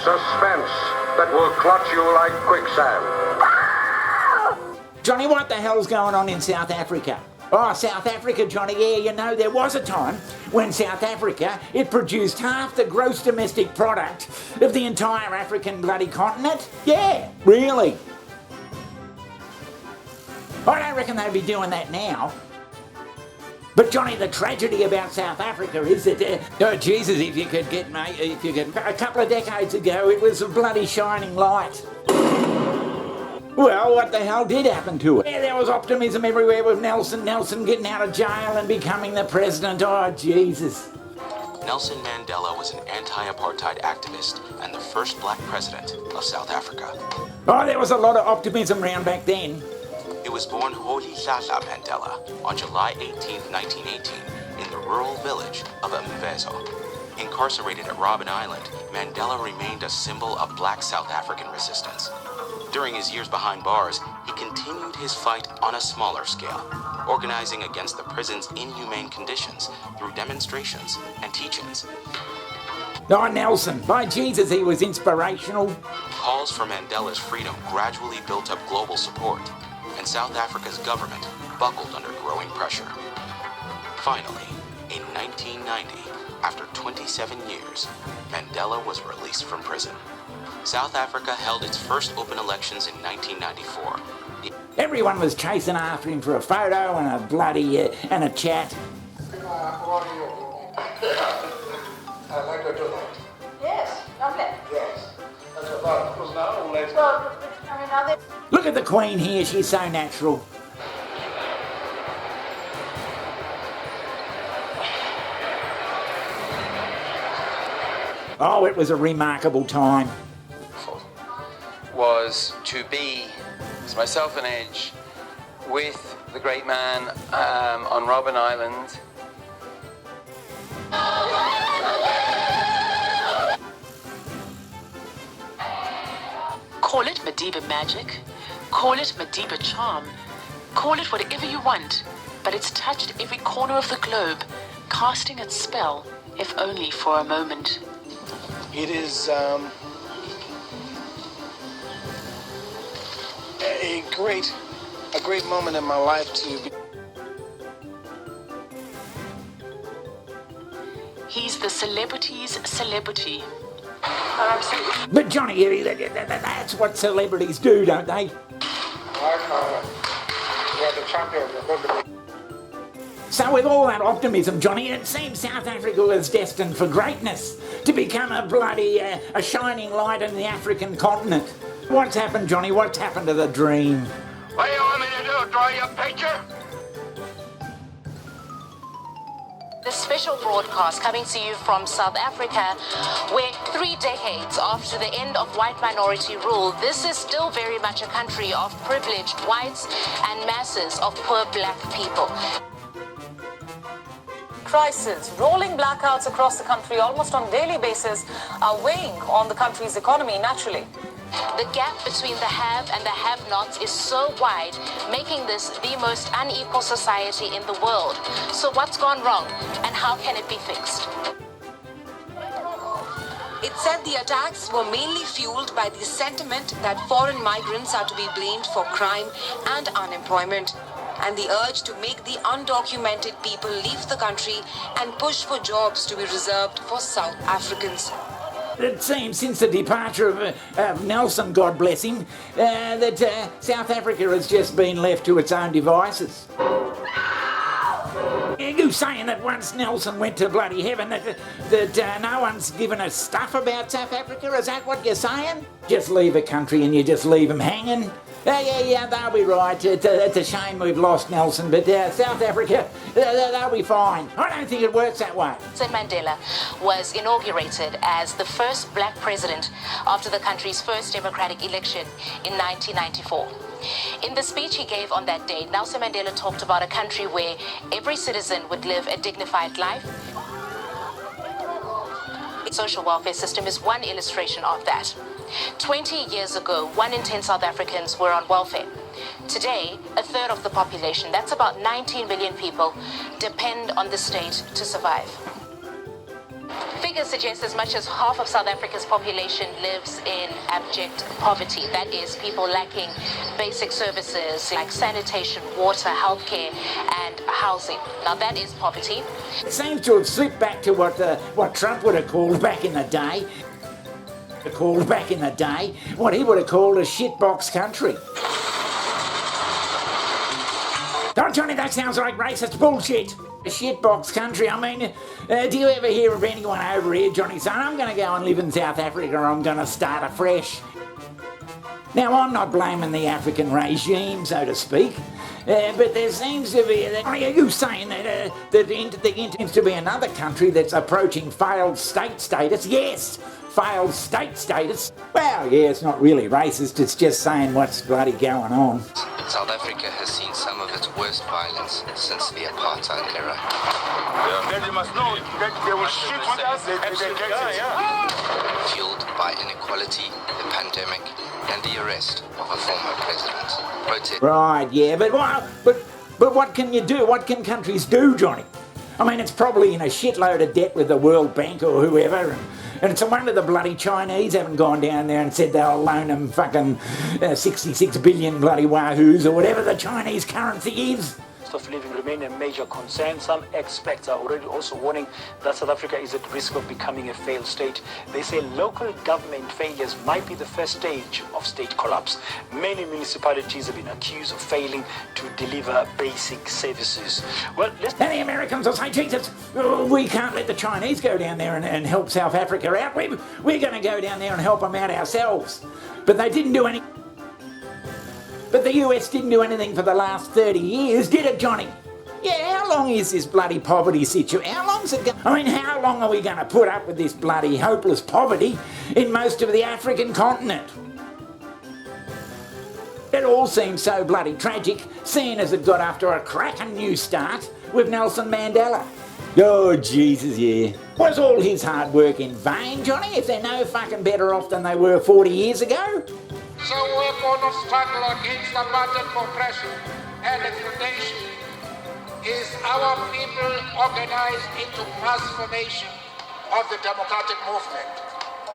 Suspense that will clutch you like quicksand. Johnny, what the hell's going on in South Africa? Oh, South Africa, Johnny, yeah, you know, there was a time when South Africa, it produced half the gross domestic product of the entire African bloody continent. Yeah, really. I don't reckon they'd be doing that now. But Johnny, the tragedy about South Africa is that, oh Jesus, if you could get, mate, a couple of decades ago, it was a bloody shining light. Well, what the hell did happen to it? Yeah, there was optimism everywhere with Nelson getting out of jail and becoming the president. Oh, Jesus. Nelson Mandela was an anti-apartheid activist and the first black president of South Africa. Oh, there was a lot of optimism around back then. He was born Rolihlahla Mandela on July 18, 1918, in the rural village of Mvezo. Incarcerated at Robben Island, Mandela remained a symbol of black South African resistance. During his years behind bars, he continued his fight on a smaller scale, organizing against the prison's inhumane conditions through demonstrations and teach-ins. Oh, Nelson, by Jesus, he was inspirational. Calls for Mandela's freedom gradually built up global support, and South Africa's government buckled under growing pressure. Finally, in 1990, after 27 years, Mandela was released from prison. South Africa held its first open elections in 1994. Everyone was chasing after him for a photo and a bloody, and a chat. How are you? I'd like to do that. Yes, lovely. Yes. That's about it was now or later. Well, I mean, now that... Look at the Queen here, she's so natural. Oh, it was a remarkable time. Was to be, as myself and Edge, with the great man on Robben Island. Call it Madiba magic, call it Madiba charm, call it whatever you want, but it's touched every corner of the globe, casting its spell, if only for a moment. It is a great moment in my life to be. He's the celebrity's celebrity. Absolutely. But Johnny, that's what celebrities do, don't they? You are the champion. You're going to be. So with all that optimism, Johnny, it seems South Africa was destined for greatness, to become a bloody, a shining light in the African continent. What's happened, Johnny? What's happened to the dream? What do you want me to do, draw you a picture? The special broadcast coming to you from South Africa, where 3 decades after the end of white minority rule, this is still very much a country of privileged whites and masses of poor black people. Crisis, rolling blackouts across the country almost on a daily basis are weighing on the country's economy naturally. The gap between the have and the have-nots is so wide, making this the most unequal society in the world. So what's gone wrong, and how can it be fixed? It said the attacks were mainly fueled by the sentiment that foreign migrants are to be blamed for crime and unemployment, and the urge to make the undocumented people leave the country and push for jobs to be reserved for South Africans. It seems since the departure of Nelson, God bless him, that South Africa has just been left to its own devices. Are you saying that once Nelson went to bloody heaven that no one's given a stuff about South Africa? Is that what you're saying? Just leave a country and you just leave them hanging? Yeah, they'll be right. It's a shame we've lost Nelson, but South Africa, they'll be fine. I don't think it works that way. Nelson Mandela was inaugurated as the first black president after the country's first democratic election in 1994. In the speech he gave on that day, Nelson Mandela talked about a country where every citizen would live a dignified life. The social welfare system is one illustration of that. 20 years ago, 1 in 10 South Africans were on welfare. Today, a third of the population, that's about 19 million people, depend on the state to survive. Figures suggest as much as half of South Africa's population lives in abject poverty. That is, people lacking basic services like sanitation, water, healthcare, and housing. Now, that is poverty. It seems to have slipped back to what Trump would have called back in the day. What he would have called a shitbox country. Don't, Johnny, that sounds like racist bullshit. A shitbox country. I mean, do you ever hear of anyone over here, Johnny, saying, I'm going to go and live in South Africa or I'm going to start afresh? Now, I'm not blaming the African regime, so to speak, but there seems to be... Are you saying that there seems to be another country that's approaching failed state status? Yes, failed state status. Well, yeah, it's not really racist, it's just saying what's bloody going on. South Africa has seen some of its worst violence since the apartheid era. Then you must know that they will shoot with us. Fueled by inequality, the pandemic, and the arrest of a former president. Right, yeah, but what can you do? What can countries do, Johnny? I mean, it's probably in a shitload of debt with the World Bank or whoever, and it's a wonder the bloody Chinese haven't gone down there and said they'll loan them fucking 66 billion bloody wahoos or whatever the Chinese currency is. Of living remain a major concern. Some experts are already also warning that South Africa is at risk of becoming a failed state. They say local government failures might be the first stage of state collapse. Many municipalities have been accused of failing to deliver basic services. Well, and the Americans will say, Jesus, we can't let the Chinese go down there and help South Africa out. We're going to go down there and help them out ourselves. But they didn't do any... But the US didn't do anything for the last 30 years, did it, Johnny? Yeah, how long is this bloody poverty situation? How long's it going? I mean, how long are we going to put up with this bloody hopeless poverty in most of the African continent? It all seems so bloody tragic, seeing as it got after a cracking new start with Nelson Mandela. Oh, Jesus, yeah. Was all his hard work in vain, Johnny, if they're no fucking better off than they were 40 years ago? So weapon of struggle against apartheid oppression and exploitation is our people organized into mass formation of the democratic movement.